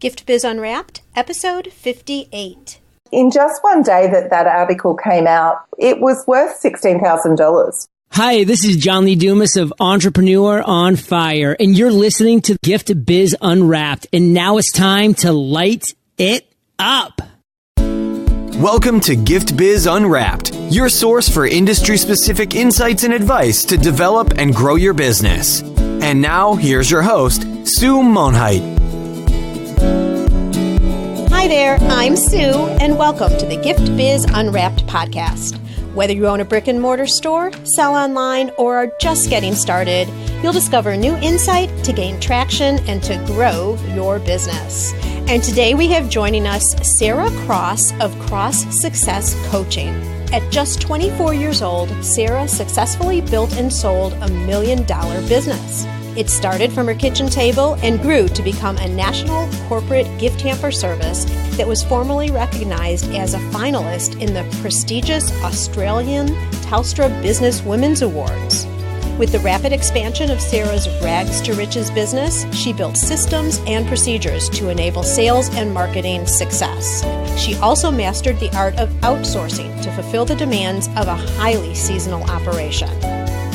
Gift Biz Unwrapped, episode 58. In just one day that article came out, it was worth $16,000. Hi, this is John Lee Dumas of Entrepreneur on Fire, and you're listening to Gift Biz Unwrapped, and now it's time to light it up. Welcome to Gift Biz Unwrapped, your source for industry-specific insights and advice to develop and grow your business. And now, here's your host, Sue Monheit. Hi there, I'm Sue, and welcome to the Gift Biz Unwrapped podcast. Whether you own a brick and mortar store, sell online, or are just getting started, you'll discover new insight to gain traction and to grow your business. And today we have joining us Sarah Cross of Cross Success Coaching. At just 24 years old, Sarah successfully built and sold a $1 million business. It started from her kitchen table and grew to become a national corporate gift hamper service that was formally recognized as a finalist in the prestigious Australian Telstra Business Women's Awards. With the rapid expansion of Sarah's Rags to Riches business, she built systems and procedures to enable sales and marketing success. She also mastered the art of outsourcing to fulfill the demands of a highly seasonal operation.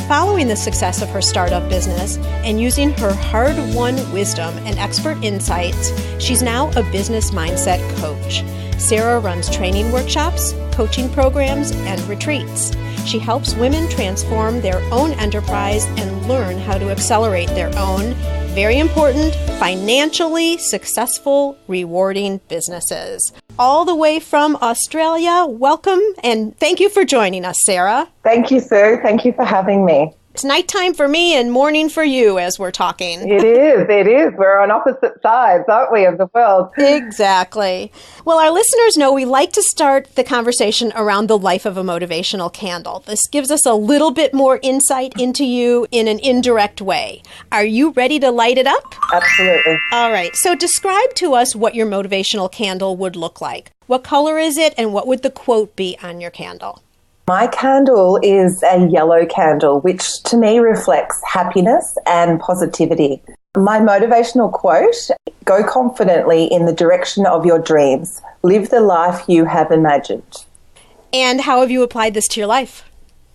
Following the success of her startup business and using her hard-won wisdom and expert insights, she's now a business mindset coach. Sarah runs training workshops, coaching programs, and retreats. She helps women transform their own enterprise and learn how to accelerate their own, very important, financially successful, rewarding businesses. All the way from Australia, welcome and thank you for joining us, Sarah. Thank you, Sue. Thank you for having me. It's nighttime for me and morning for you as we're talking. It is. We're on opposite sides, aren't we, of the world? Exactly. Well, our listeners know we like to start the conversation around the life of a motivational candle. This gives us a little bit more insight into you in an indirect way. Are you ready to light it up? Absolutely. All right. So describe to us what your motivational candle would look like. What color is it and what would the quote be on your candle? My candle is a yellow candle, which to me reflects happiness and positivity. My motivational quote, go confidently in the direction of your dreams. Live the life you have imagined. And how have you applied this to your life?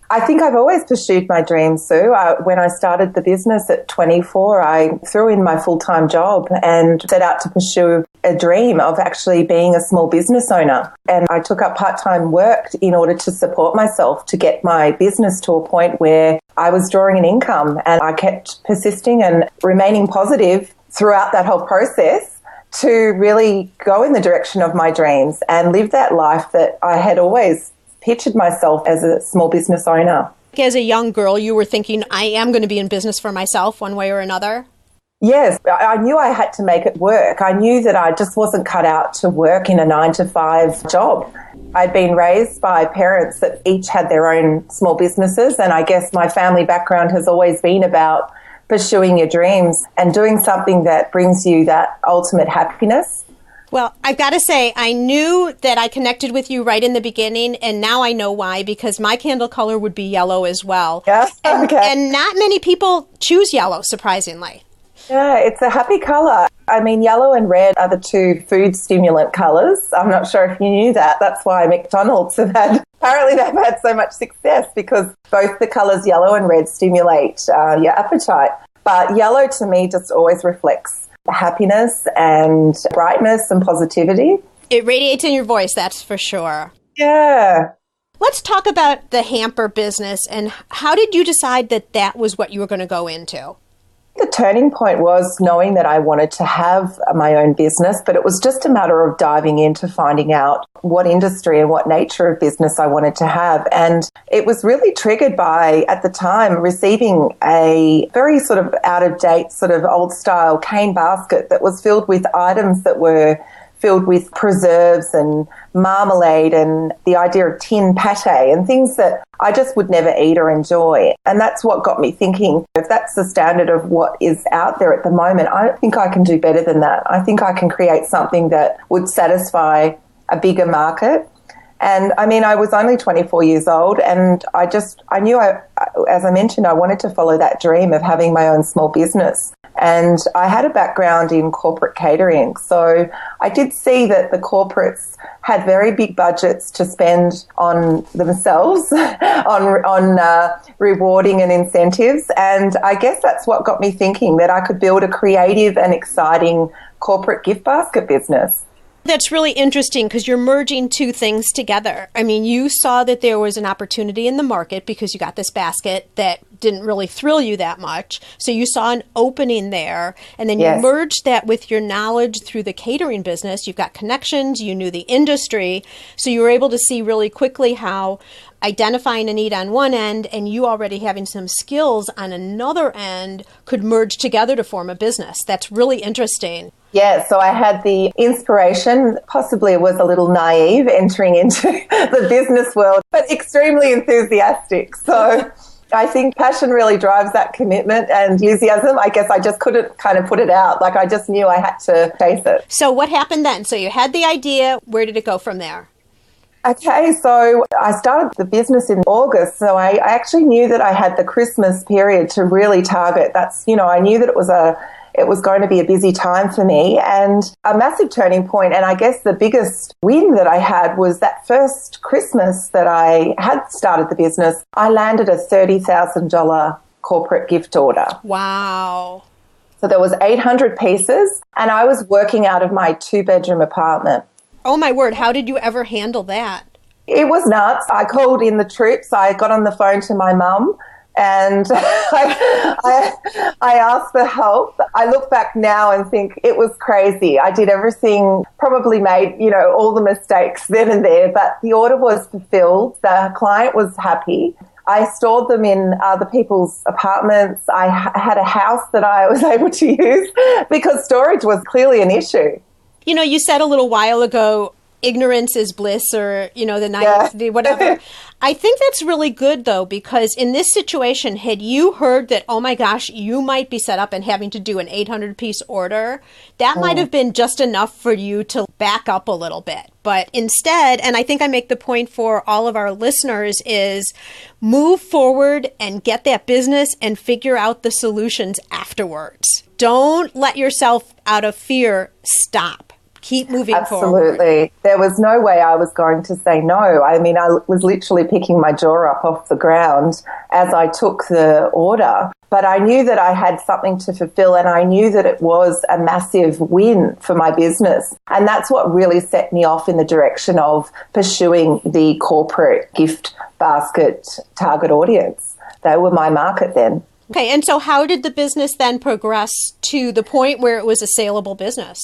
I think I've always pursued my dreams, Sue. When I started the business at 24, I threw in my full-time job and set out to pursue a dream of actually being a small business owner. And I took up part-time work in order to support myself to get my business to a point where I was drawing an income. And I kept persisting and remaining positive throughout that whole process to really go in the direction of my dreams and live that life that I had always pictured myself as a small business owner. As a young girl, you were thinking, I am going to be in business for myself one way or another? Yes, I knew I had to make it work. I knew that I just wasn't cut out to work in a 9-to-5 job. I'd been raised by parents that each had their own small businesses, and I guess my family background has always been about pursuing your dreams and doing something that brings you that ultimate happiness. Well, I've got to say, I knew that I connected with you right in the beginning, and now I know why, because my candle color would be yellow as well. Yeah, okay. And not many people choose yellow, surprisingly. Yeah, it's a happy color. I mean, yellow and red are the two food stimulant colors. I'm not sure if you knew that. That's why McDonald's apparently they've had so much success, because both the colors yellow and red stimulate your appetite. But yellow to me just always reflects happiness and brightness and positivity. It radiates in your voice, that's for sure. Yeah. Let's talk about the hamper business and how did you decide that that was what you were going to go into? The turning point was knowing that I wanted to have my own business, but it was just a matter of diving into finding out what industry and what nature of business I wanted to have. And it was really triggered by, at the time, receiving a very sort of out-of-date, sort of old-style cane basket that was filled with items that were filled with preserves and marmalade and the idea of tin pate and things that I just would never eat or enjoy. And that's what got me thinking, if that's the standard of what is out there at the moment, I think I can do better than that. I think I can create something that would satisfy a bigger market. And I mean, I was only 24 years old and I knew, as I mentioned, I wanted to follow that dream of having my own small business. And I had a background in corporate catering. So I did see that the corporates had very big budgets to spend on themselves, on rewarding and incentives. And I guess that's what got me thinking that I could build a creative and exciting corporate gift basket business. That's really interesting because you're merging two things together. I mean, you saw that there was an opportunity in the market because you got this basket that didn't really thrill you that much. So you saw an opening there, and then you merged that with your knowledge through the catering business. You've got connections, you knew the industry, so you were able to see really quickly how identifying a need on one end and you already having some skills on another end could merge together to form a business. That's really interesting. Yeah, so I had the inspiration, possibly was a little naive entering into the business world, but extremely enthusiastic. So I think passion really drives that commitment and enthusiasm. I guess I just couldn't kind of put it out. Like I just knew I had to chase it. So what happened then? So you had the idea. Where did it go from there? Okay, so I started the business in August. So I actually knew that I had the Christmas period to really target. That's, I knew that it was going to be a busy time for me and a massive turning point. And I guess the biggest win that I had was that first Christmas that I had started the business, I landed a $30,000 corporate gift order. Wow. So there was 800 pieces and I was working out of my 2-bedroom apartment. Oh my word, how did you ever handle that? It was nuts. I called in the troops. I got on the phone to my mum. And I asked for help. I look back now and think it was crazy. I did everything, probably made, all the mistakes then and there, but the order was fulfilled. The client was happy. I stored them in other people's apartments. I had a house that I was able to use because storage was clearly an issue. You said a little while ago, ignorance is bliss or, the naivety, whatever. I think that's really good, though, because in this situation, had you heard that, oh, my gosh, you might be set up and having to do an 800-piece order, that might have been just enough for you to back up a little bit. But instead, and I think I make the point for all of our listeners, is move forward and get that business and figure out the solutions afterwards. Don't let yourself, out of fear, stop. Keep moving forward. Absolutely. There was no way I was going to say no. I mean, I was literally picking my jaw up off the ground as I took the order. But I knew that I had something to fulfill and I knew that it was a massive win for my business. And that's what really set me off in the direction of pursuing the corporate gift basket target audience. They were my market then. Okay. And so how did the business then progress to the point where it was a saleable business?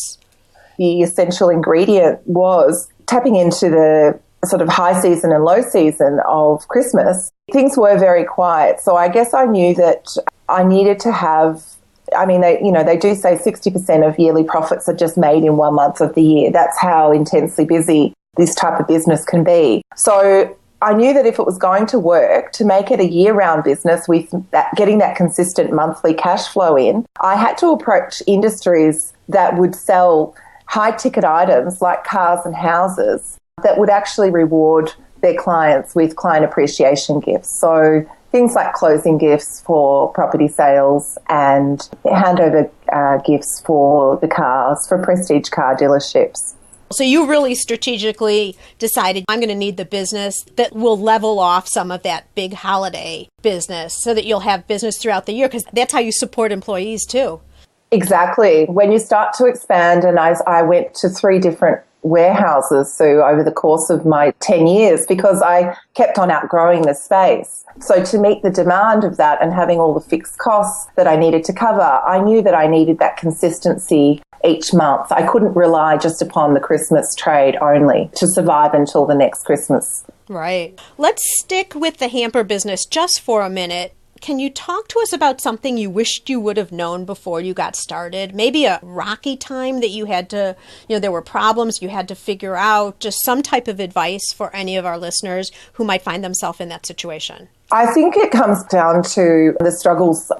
The essential ingredient was tapping into the sort of high season and low season of Christmas. Things were very quiet. So I guess I knew that I needed to have, they do say 60% of yearly profits are just made in 1 month of the year. That's how intensely busy this type of business can be. So I knew that if it was going to work, to make it a year-round business with that, getting that consistent monthly cash flow in, I had to approach industries that would sell high-ticket items like cars and houses that would actually reward their clients with client appreciation gifts. So things like closing gifts for property sales and handover gifts for the cars, for prestige car dealerships. So you really strategically decided, I'm going to need the business that will level off some of that big holiday business so that you'll have business throughout the year, because that's how you support employees too. Exactly. When you start to expand, and I went to 3 different warehouses, so over the course of my 10 years, because I kept on outgrowing the space. So to meet the demand of that and having all the fixed costs that I needed to cover, I knew that I needed that consistency each month. I couldn't rely just upon the Christmas trade only to survive until the next Christmas. Right. Let's stick with the hamper business just for a minute. Can you talk to us about something you wished you would have known before you got started? Maybe a rocky time that you had to, there were problems you had to figure out, just some type of advice for any of our listeners who might find themselves in that situation. I think it comes down to the struggles.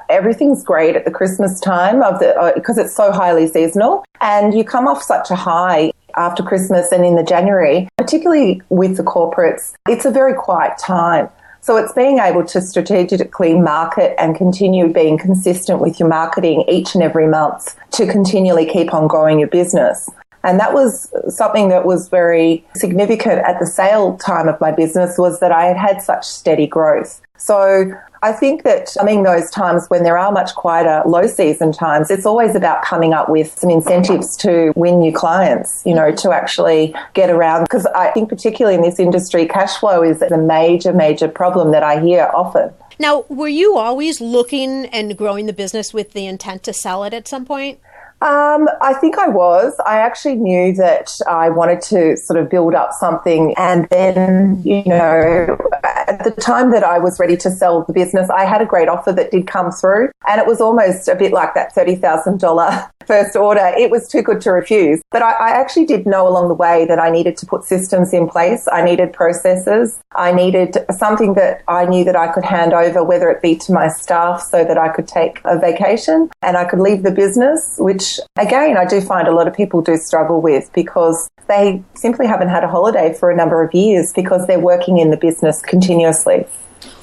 Everything's great at the Christmas time because it's so highly seasonal, and you come off such a high after Christmas and in the January, particularly with the corporates. It's a very quiet time. So it's being able to strategically market and continue being consistent with your marketing each and every month to continually keep on growing your business. And that was something that was very significant at the sale time of my business, was that I had had such steady growth. So I think that those times when there are much quieter low season times, it's always about coming up with some incentives to win new clients, to actually get around. Because I think particularly in this industry, cash flow is a major, major problem that I hear often. Now, were you always looking and growing the business with the intent to sell it at some point? I think I was. I actually knew that I wanted to sort of build up something. And then, at the time that I was ready to sell the business, I had a great offer that did come through. And it was almost a bit like that $30,000 first order. It was too good to refuse. But I actually did know along the way that I needed to put systems in place. I needed processes. I needed something that I knew that I could hand over, whether it be to my staff so that I could take a vacation and I could leave the business, which again, I do find a lot of people do struggle with because they simply haven't had a holiday for a number of years because they're working in the business continuously.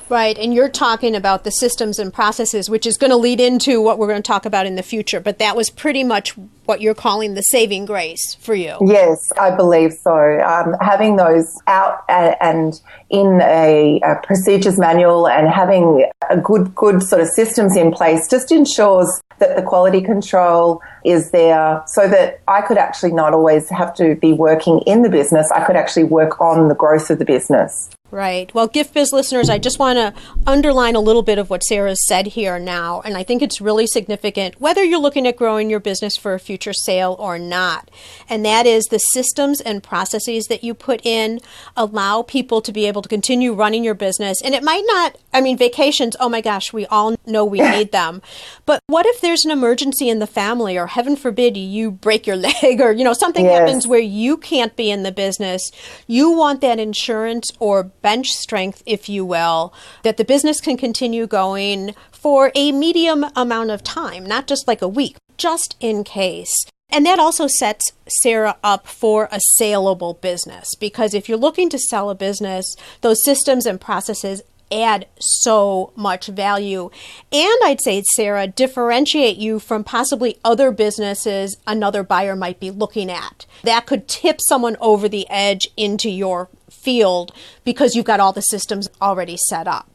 Right, and you're talking about the systems and processes, which is going to lead into what we're going to talk about in the future, but that was pretty much what you're calling the saving grace for you. Yes, I believe so. Having those out and in a procedures manual and having a good sort of systems in place just ensures that the quality control is there so that I could actually not always have to be working in the business. I could actually work on the growth of the business. Right. Well, Gift Biz listeners, I just want to underline a little bit of what Sarah said here now, and I think it's really significant, whether you're looking at growing your business for a future sale or not. And that is the systems and processes that you put in allow people to be able to continue running your business. And it might not, vacations, oh my gosh, we all know we need them. But what if there's an emergency in the family, or heaven forbid you break your leg, or, something happens where you can't be in the business? You want that insurance or bench strength, if you will, that the business can continue going for a medium amount of time, not just like a week, just in case. And that also sets Sarah up for a saleable business, because if you're looking to sell a business, those systems and processes add so much value. And I'd say, Sarah, differentiate you from possibly other businesses another buyer might be looking at. That could tip someone over the edge into your field because you've got all the systems already set up.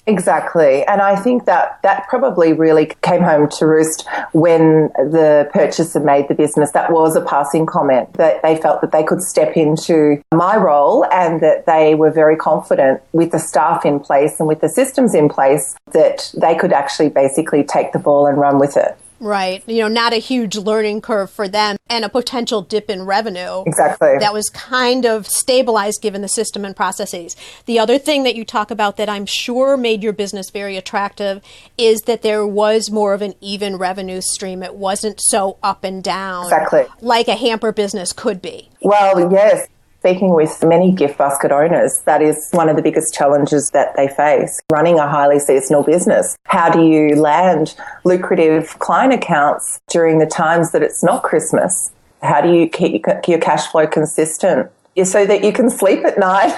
Exactly. And I think that probably really came home to roost when the purchaser made the business. That was a passing comment, that they felt that they could step into my role and that they were very confident with the staff in place and with the systems in place that they could actually basically take the ball and run with it. Right. Not a huge learning curve for them and a potential dip in revenue. Exactly. That was kind of stabilized given the system and processes. The other thing that you talk about that I'm sure made your business very attractive is that there was more of an even revenue stream. It wasn't so up and down. Exactly. Like a hamper business could be. Well, yes. Speaking with many gift basket owners, that is one of the biggest challenges that they face, running a highly seasonal business. How do you land lucrative client accounts during the times that it's not Christmas? How do you keep your cash flow consistent so that you can sleep at night?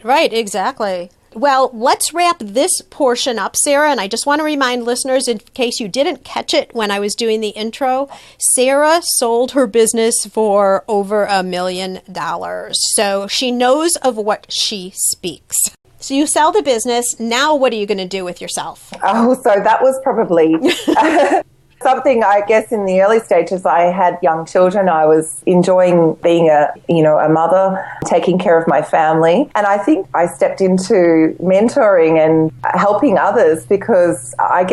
Right, exactly. Well, let's wrap this portion up, Sarah, and I just want to remind listeners, in case you didn't catch it when I was doing the intro, Sarah sold her business for over $1 million. So she knows of what she speaks. So you sell the business. Now what are you going to do with yourself? Oh, so that was probably something, I guess, in the early stages. I had young children. I was enjoying being a mother, taking care of my family. And I think I stepped into mentoring and helping others because I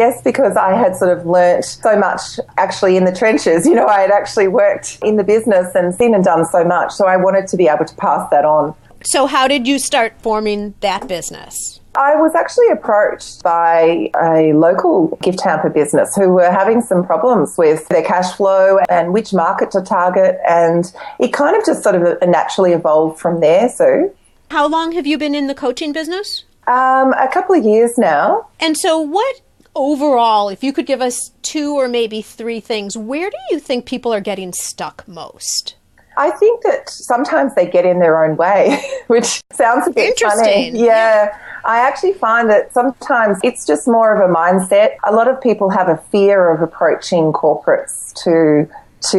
had sort of learnt so much actually in the trenches. I had actually worked in the business and seen and done so much. So I wanted to be able to pass that on. So how did you start forming that business? I was actually approached by a local gift hamper business who were having some problems with their cash flow and which market to target, and it kind of just sort of naturally evolved from there, Sue. How long have you been in the coaching business? A couple of years now. And so what overall, if you could give us 2 or maybe 3 things, where do you think people are getting stuck most? I think that sometimes they get in their own way, which sounds a bit interesting. Funny. Yeah. I actually find that sometimes it's just more of a mindset. A lot of people have a fear of approaching corporates to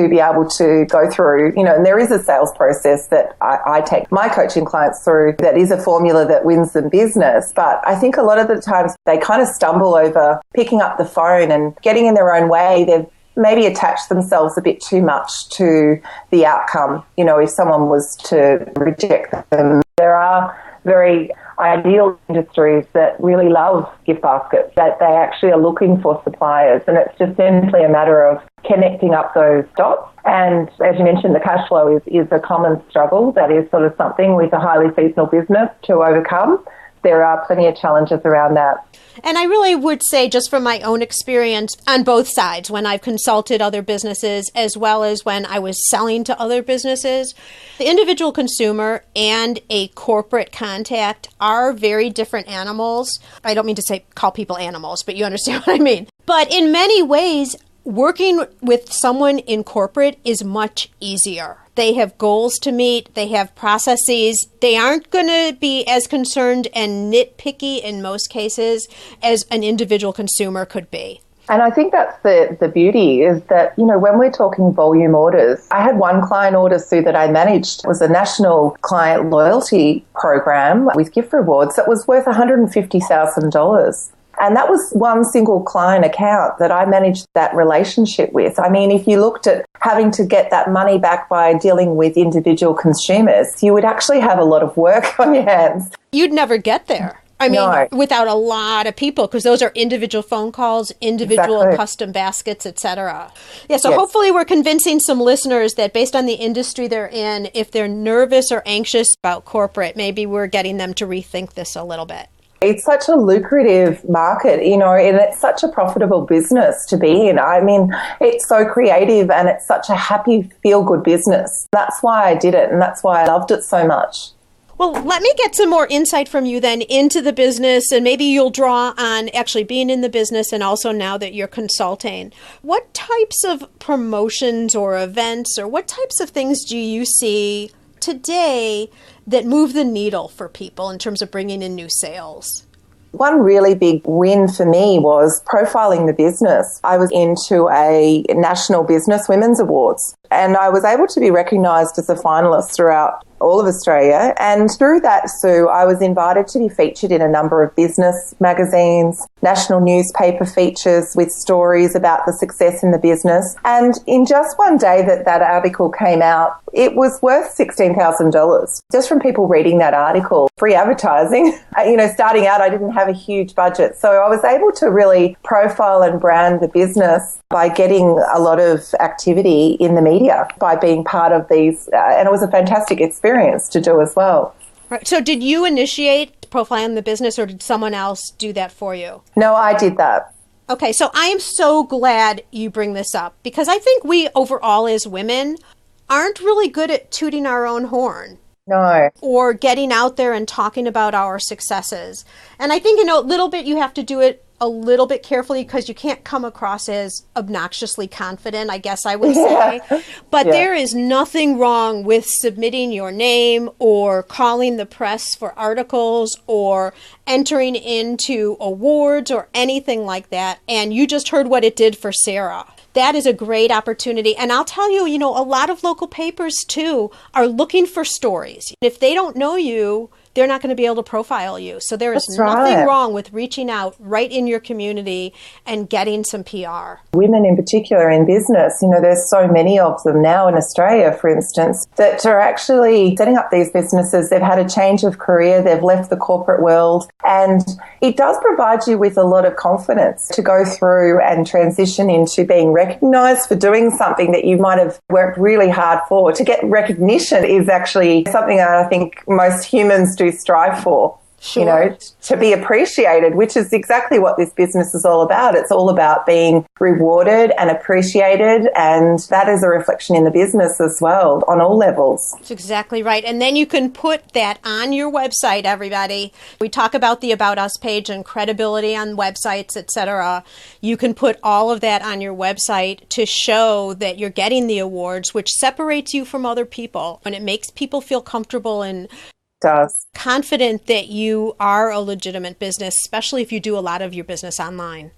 be able to go through, and there is a sales process that I take my coaching clients through that is a formula that wins them business. But I think a lot of the times they kind of stumble over picking up the phone and getting in their own way. They've maybe attached themselves a bit too much to the outcome. If someone was to reject them, there are very ideal industries that really love gift baskets, that they actually are looking for suppliers, and it's just simply a matter of connecting up those dots. And as you mentioned, the cash flow is a common struggle. That is sort of something with a highly seasonal business to overcome. There are plenty of challenges around that. And I really would say, just from my own experience on both sides, when I've consulted other businesses as well as when I was selling to other businesses, the individual consumer and a corporate contact are very different animals. I don't mean to call people animals, but you understand what I mean. But in many ways, working with someone in corporate is much easier. They have goals to meet. They have processes. They aren't going to be as concerned and nitpicky in most cases as an individual consumer could be. And I think that's the beauty is that, when we're talking volume orders, I had one client order, Sue, that I managed. It was a national client loyalty program with gift rewards that was worth $150,000. And that was one single client account that I managed that relationship with. I mean, if you looked at having to get that money back by dealing with individual consumers, you would actually have a lot of work on your hands. You'd never get there. I mean, No. Without a lot of people, because those are individual phone calls, individual Exactly. custom baskets, etc. Yeah, so Yes. hopefully we're convincing some listeners that based on the industry they're in, if they're nervous or anxious about corporate, maybe we're getting them to rethink this a little bit. It's such a lucrative market, and it's such a profitable business to be in. I mean, it's so creative and it's such a happy, feel-good business. That's why I did it, and that's why I loved it so much. Well, let me get some more insight from you then into the business, and maybe you'll draw on actually being in the business and also now that you're consulting. What types of promotions or events or what types of things do you see today that move the needle for people in terms of bringing in new sales? One really big win for me was profiling the business. I was into a National Business Women's Awards, and I was able to be recognised as a finalist throughout all of Australia. And through that, Sue, I was invited to be featured in a number of business magazines, national newspaper features with stories about the success in the business. And in just one day that article came out, it was worth $16,000 just from people reading that article. Free advertising. Starting out, I didn't have a huge budget. So I was able to really profile and brand the business by getting a lot of activity in the media, by being part of these. And it was a fantastic experience to do as well. Right. So did you initiate profiling the business or did someone else do that for you? No, I did that. Okay, so I am so glad you bring this up because I think we overall as women aren't really good at tooting our own horn. No. Or getting out there and talking about our successes. And I think, a little bit you have to do it a little bit carefully because you can't come across as obnoxiously confident, I guess I would say. But there is nothing wrong with submitting your name or calling the press for articles or entering into awards or anything like that. And you just heard what it did for Sarah. That is a great opportunity. And I'll tell you, a lot of local papers too are looking for stories. If they don't know you, they're not going to be able to profile you. So there is nothing wrong with reaching out right in your community and getting some PR. Women in particular in business, there's so many of them now in Australia, for instance, that are actually setting up these businesses. They've had a change of career. They've left the corporate world. And it does provide you with a lot of confidence to go through and transition into being recognised for doing something that you might have worked really hard for. To get recognition is actually something that I think most humans do strive for. Sure. To be appreciated, which is exactly what this business is all about. It's all about being rewarded and appreciated, and that is a reflection in the business as well on all levels. That's exactly right. And then you can put that on your website, everybody. We talk about the About Us page and credibility on websites, etc. You can put all of that on your website to show that you're getting the awards, which separates you from other people, and it makes people feel comfortable in Does. Confident that you are a legitimate business, especially if you do a lot of your business online.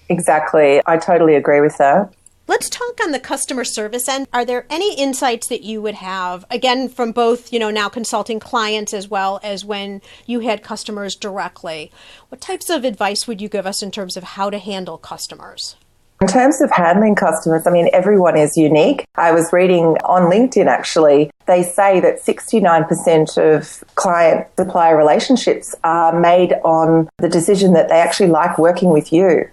Exactly. I totally agree with that. Let's talk on the customer service end. Are there any insights that you would have, again, from both, now consulting clients as well as when you had customers directly? What types of advice would you give us in terms of how to handle customers? In terms of handling customers, everyone is unique. I was reading on LinkedIn, actually, they say that 69% of client-supplier relationships are made on the decision that they actually like working with you.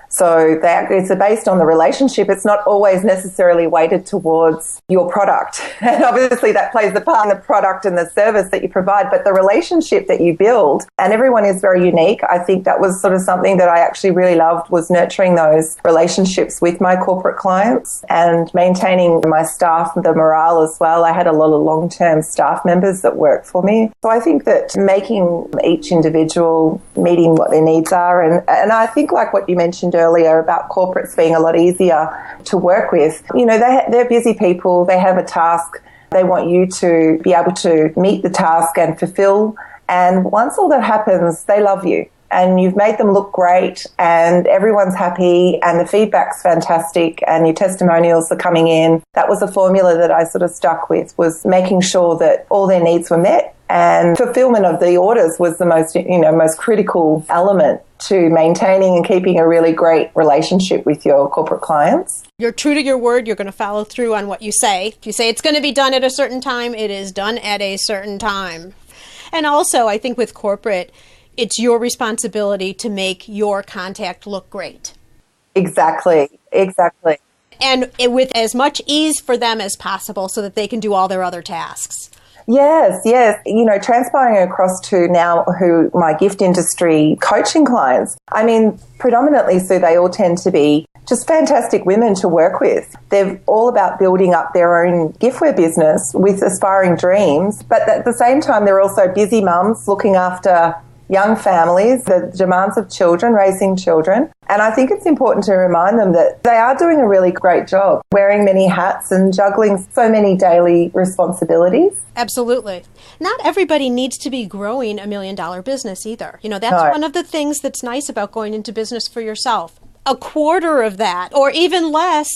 So it's based on the relationship. It's not always necessarily weighted towards your product. And obviously that plays a part in the product and the service that you provide, but the relationship that you build, and everyone is very unique. I think that was sort of something that I actually really loved, was nurturing those relationships with my corporate clients and maintaining my staff, the morale as well. I had a lot of long-term staff members that worked for me. So I think that making each individual, meeting what their needs are, and I think like what you mentioned earlier about corporates being a lot easier to work with. They're busy people. They have a task. They want you to be able to meet the task and fulfill. And once all that happens, they love you. And you've made them look great and everyone's happy and the feedback's fantastic and your testimonials are coming in. That was a formula that I sort of stuck with, was making sure that all their needs were met, and fulfillment of the orders was the most critical element to maintaining and keeping a really great relationship with your corporate clients. You're true to your word. You're going to follow through on what you say. If you say it's going to be done at a certain time, it is done at a certain time. And also, I think with corporate, it's your responsibility to make your contact look great. Exactly. And with as much ease for them as possible so that they can do all their other tasks. Yes. Transpiring across to now who my gift industry coaching clients, predominantly, Sue, they all tend to be just fantastic women to work with. They're all about building up their own giftware business with aspiring dreams, but at the same time, they're also busy mums looking after young families, the demands of children, raising children. And I think it's important to remind them that they are doing a really great job, wearing many hats and juggling so many daily responsibilities. Absolutely. Not everybody needs to be growing $1 million business either. That's one of the things that's nice about going into business for yourself. A quarter of that, or even less,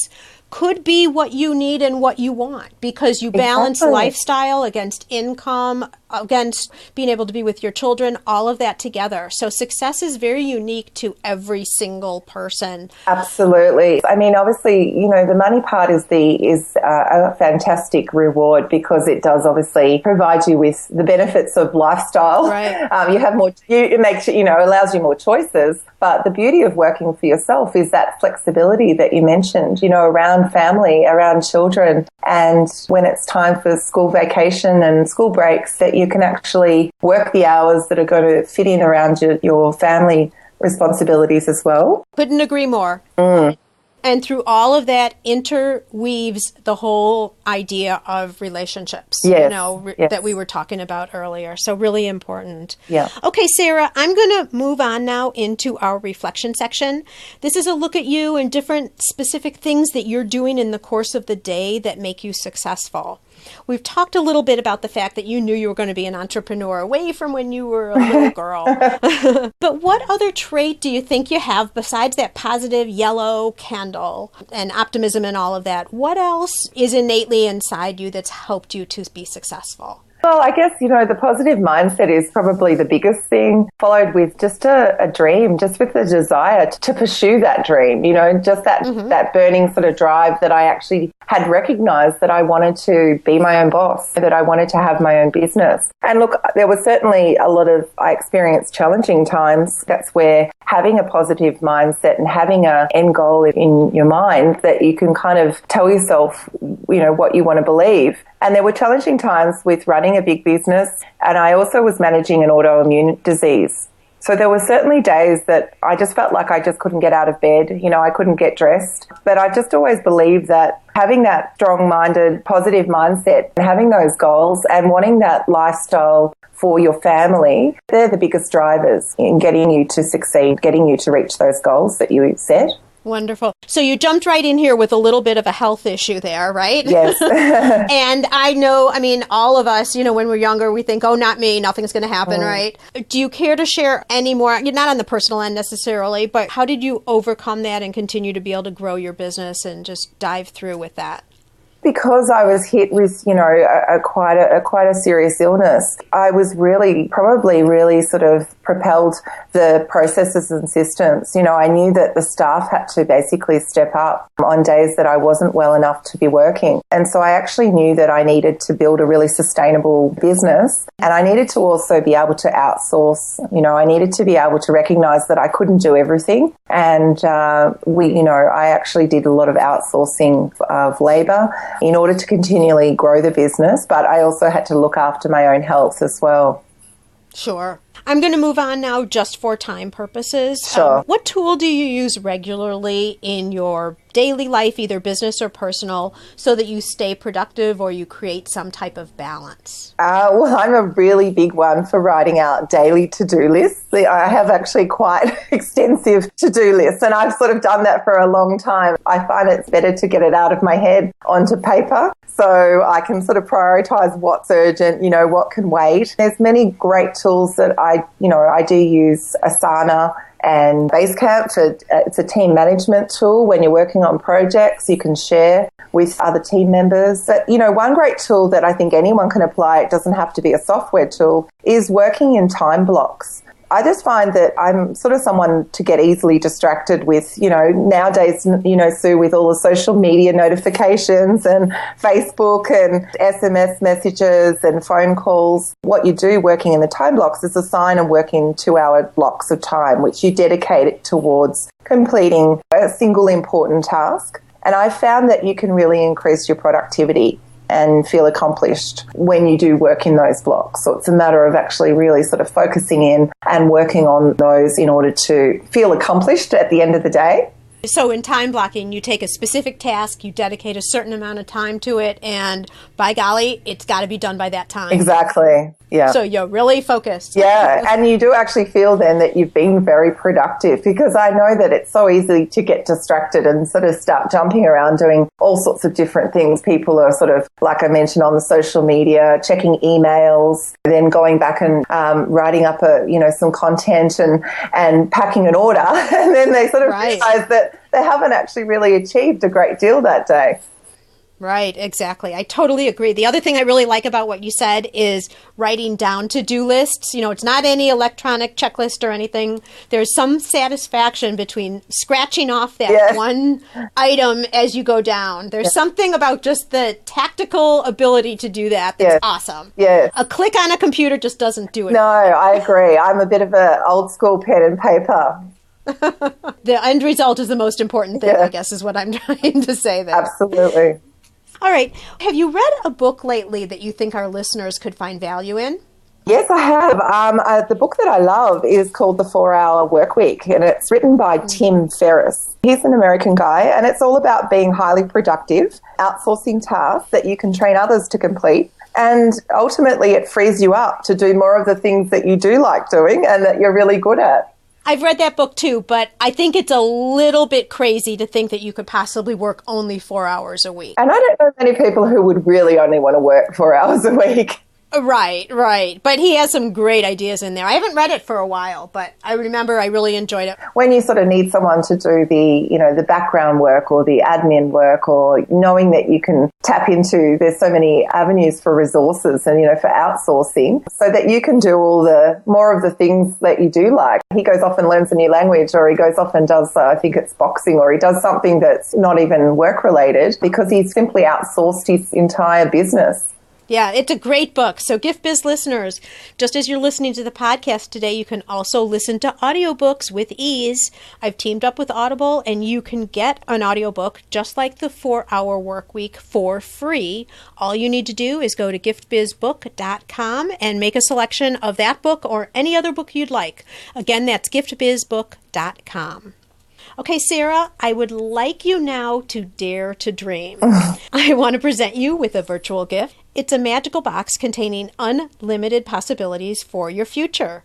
could be what you need and what you want, because you balance lifestyle against income, against being able to be with your children, all of that together. So success is very unique to every single person. Absolutely. Obviously, the money part is a fantastic reward, because it does obviously provide you with the benefits of lifestyle. Right. You have more, it makes allows you more choices. But the beauty of working for yourself is that flexibility that you mentioned, around family, around children, and when it's time for school vacation and school breaks, that you can actually work the hours that are going to fit in around your family responsibilities as well. Couldn't agree more. And through all of that interweaves the whole idea of relationships, that we were talking about earlier. So really important. Yeah. Okay, Sarah, I'm going to move on now into our reflection section. This is a look at you and different specific things that you're doing in the course of the day that make you successful. We've talked a little bit about the fact that you knew you were going to be an entrepreneur way from when you were a little girl. But what other trait do you think you have besides that positive yellow candle and optimism and all of that? What else is innately inside you that's helped you to be successful? Well, I guess, the positive mindset is probably the biggest thing, followed with just a dream, just with the desire to pursue that dream, just that burning sort of drive that I actually had recognized, that I wanted to be my own boss, that I wanted to have my own business. And look, there was certainly I experienced challenging times. That's where having a positive mindset and having an end goal in your mind that you can kind of tell yourself, what you want to believe. And there were challenging times with running a big business, and I also was managing an autoimmune disease. So there were certainly days that I just felt like I just couldn't get out of bed. I couldn't get dressed. But I just always believed that having that strong-minded, positive mindset and having those goals and wanting that lifestyle for your family, they're the biggest drivers in getting you to succeed, getting you to reach those goals that you set. Wonderful. So you jumped right in here with a little bit of a health issue there, right? Yes. And I know, I mean, all of us, when we're younger, we think, oh, not me, nothing's going to happen, right? Do you care to share any more? You're not on the personal end necessarily, but how did you overcome that and continue to be able to grow your business and just dive through with that? Because I was hit with, quite a serious illness, I was really sort of propelled the processes and systems. I knew that the staff had to basically step up on days that I wasn't well enough to be working. And so I actually knew that I needed to build a really sustainable business, and I needed to also be able to outsource. I needed to be able to recognize that I couldn't do everything. And I actually did a lot of outsourcing of labor in order to continually grow the business, but I also had to look after my own health as well. Sure. I'm going to move on now just for time purposes. Sure. What tool do you use regularly in your daily life, either business or personal, so that you stay productive or you create some type of balance? Well, I'm a really big one for writing out daily to-do lists. I have actually quite extensive to-do lists, and I've sort of done that for a long time. I find it's better to get it out of my head onto paper, so I can sort of prioritize what's urgent, what can wait. There's many great tools that I do use Asana and Basecamp. It's a team management tool. When you're working on projects, you can share with other team members. But, one great tool that I think anyone can apply, it doesn't have to be a software tool, is working in time blocks. I just find that I'm sort of someone to get easily distracted with, nowadays, Sue, with all the social media notifications and Facebook and SMS messages and phone calls. What you do working in the time blocks is assign and work in 2-hour blocks of time, which you dedicate it towards completing a single important task. And I found that you can really increase your productivity and feel accomplished when you do work in those blocks. So it's a matter of actually really sort of focusing in and working on those in order to feel accomplished at the end of the day. So in time blocking, you take a specific task, you dedicate a certain amount of time to it, and by golly, it's got to be done by that time. Exactly. Yeah. So you're really focused. Yeah. And you do actually feel then that you've been very productive, because I know that it's so easy to get distracted and sort of start jumping around doing all sorts of different things. People are sort of, like I mentioned, on the social media, checking emails, then going back and writing up some content and packing an order. And then they sort of realize that they haven't actually really achieved a great deal that day. Right, exactly. I totally agree. The other thing I really like about what you said is writing down to-do lists. It's not any electronic checklist or anything. There's some satisfaction between scratching off that one item as you go down. There's something about just the tactical ability to do that that's awesome. Yeah. A click on a computer just doesn't do it. No, I agree. I'm a bit of an old school pen and paper. The end result is the most important thing, I guess, is what I'm trying to say there. Absolutely. All right. Have you read a book lately that you think our listeners could find value in? Yes, I have. The book that I love is called The 4-Hour Workweek, and it's written by Tim Ferriss. He's an American guy, and it's all about being highly productive, outsourcing tasks that you can train others to complete. And ultimately, it frees you up to do more of the things that you do like doing and that you're really good at. I've read that book too, but I think it's a little bit crazy to think that you could possibly work only 4 hours a week. And I don't know many people who would really only want to work 4 hours a week. Right. But he has some great ideas in there. I haven't read it for a while, but I remember I really enjoyed it. When you sort of need someone to do the background work or the admin work, or knowing that you can tap into, there's so many avenues for resources and, for outsourcing, so that you can do all the more of the things that you do like. He goes off and learns a new language, or he goes off and does, I think it's boxing, or he does something that's not even work related, because he's simply outsourced his entire business. Yeah, it's a great book. So Gift Biz listeners, just as you're listening to the podcast today, you can also listen to audiobooks with ease. I've teamed up with Audible, and you can get an audiobook just like the 4-Hour Workweek for free. All you need to do is go to giftbizbook.com and make a selection of that book or any other book you'd like. Again, that's giftbizbook.com. Okay, Sarah, I would like you now to dare to dream. I want to present you with a virtual gift. It's a magical box containing unlimited possibilities for your future.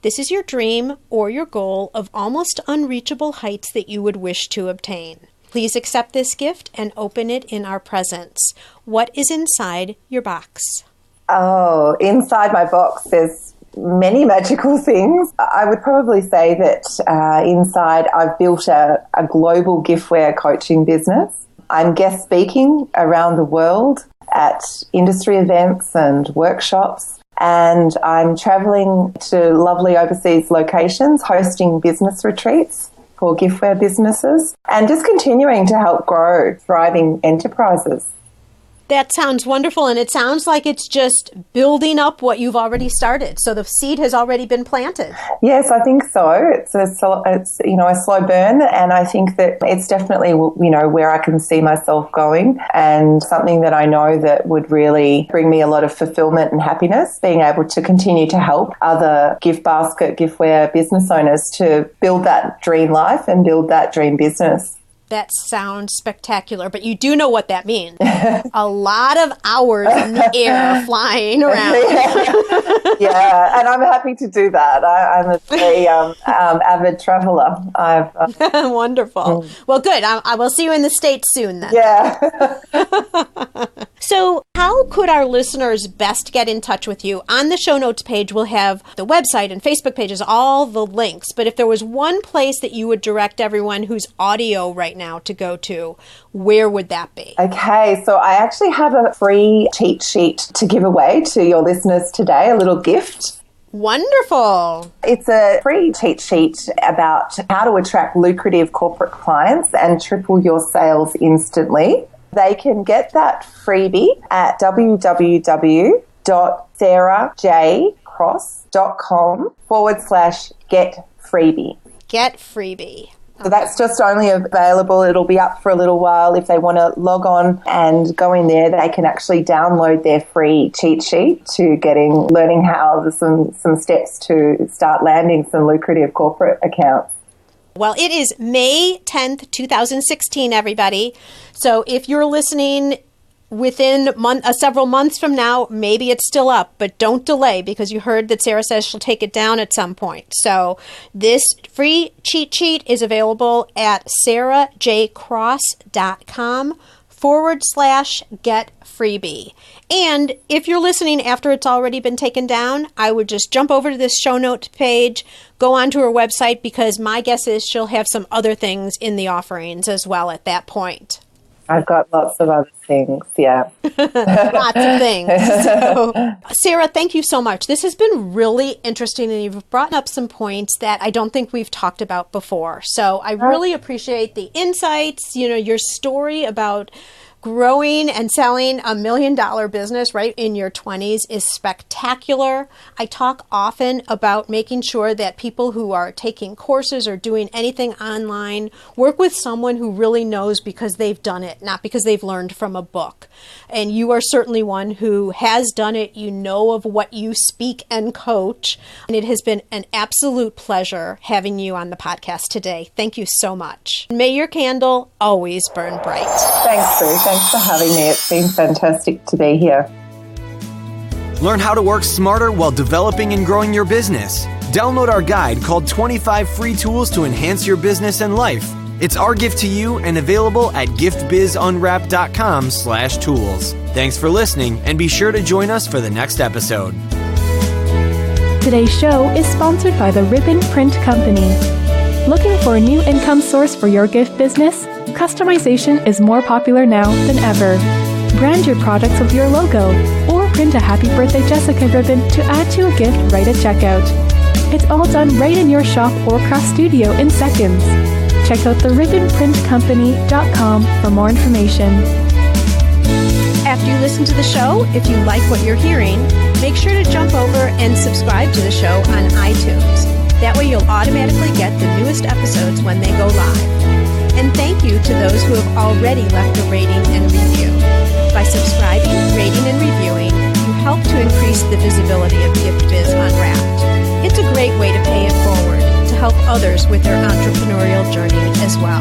This is your dream or your goal of almost unreachable heights that you would wish to obtain. Please accept this gift and open it in our presence. What is inside your box? Oh, inside my box, there's many magical things. I would probably say that inside I've built a global giftware coaching business. I'm guest speaking around the world at industry events and workshops, and I'm traveling to lovely overseas locations, hosting business retreats for giftware businesses, and just continuing to help grow thriving enterprises. That sounds wonderful, and it sounds like it's just building up what you've already started. So the seed has already been planted. Yes, I think so. It's a slow burn, and I think that it's definitely where I can see myself going, and something that I know that would really bring me a lot of fulfillment and happiness, being able to continue to help other gift basket giftware business owners to build that dream life and build that dream business. That sounds spectacular, but you do know what that means. A lot of hours in the air flying around. Yeah, and I'm happy to do that. I'm a very avid traveler. Wonderful. Well, good. I will see you in the States soon then. Yeah. So how could our listeners best get in touch with you? On the show notes page, we'll have the website and Facebook pages, all the links. But if there was one place that you would direct everyone who's audio right now to go to, where would that be? Okay, so I actually have a free cheat sheet to give away to your listeners today, a little gift. Wonderful. It's a free cheat sheet about how to attract lucrative corporate clients and triple your sales instantly. They can get that freebie at www.sarahjcross.com/get-freebie. Get freebie. So that's just only available. It'll be up for a little while. If they want to log on and go in there, they can actually download their free cheat sheet to learning how some steps to start landing some lucrative corporate accounts. Well, it is May 10th, 2016, everybody. So if you're listening within several months from now, maybe it's still up, but don't delay, because you heard that Sarah says she'll take it down at some point. So this free cheat sheet is available at sarahjcross.com/get-freebie. And if you're listening after it's already been taken down, I would just jump over to this show note page, go onto her website, because my guess is she'll have some other things in the offerings as well at that point. I've got lots of other things, yeah. Lots of things. So, Sarah, thank you so much. This has been really interesting, and you've brought up some points that I don't think we've talked about before. So I really appreciate the insights, your story about growing and selling $1 million business right in your 20s is spectacular. I talk often about making sure that people who are taking courses or doing anything online work with someone who really knows, because they've done it, not because they've learned from a book. And you are certainly one who has done it. You know of what you speak and coach. And it has been an absolute pleasure having you on the podcast today. Thank you so much. May your candle always burn bright. Thanks, Sue. Thanks for having me. It's been fantastic to be here. Learn how to work smarter while developing and growing your business. Download our guide called 25 Free Tools to Enhance Your Business and Life. It's our gift to you and available at giftbizunwrapped.com/tools. Thanks for listening, and be sure to join us for the next episode. Today's show is sponsored by the Ribbon Print Company. Looking for a new income source for your gift business? Customization is more popular now than ever. Brand your products with your logo, or print a Happy Birthday Jessica ribbon to add to a gift right at checkout. It's all done right in your shop or craft studio in seconds. Check out theribbonprintcompany.com for more information. After you listen to the show, if you like what you're hearing, make sure to jump over and subscribe to the show on iTunes. That way you'll automatically get the newest episodes when they go live. And thank you to those who have already left a rating and review. By subscribing, rating, and reviewing, you help to increase the visibility of Gift Biz Unwrapped. It's a great way to pay it forward to help others with their entrepreneurial journey as well.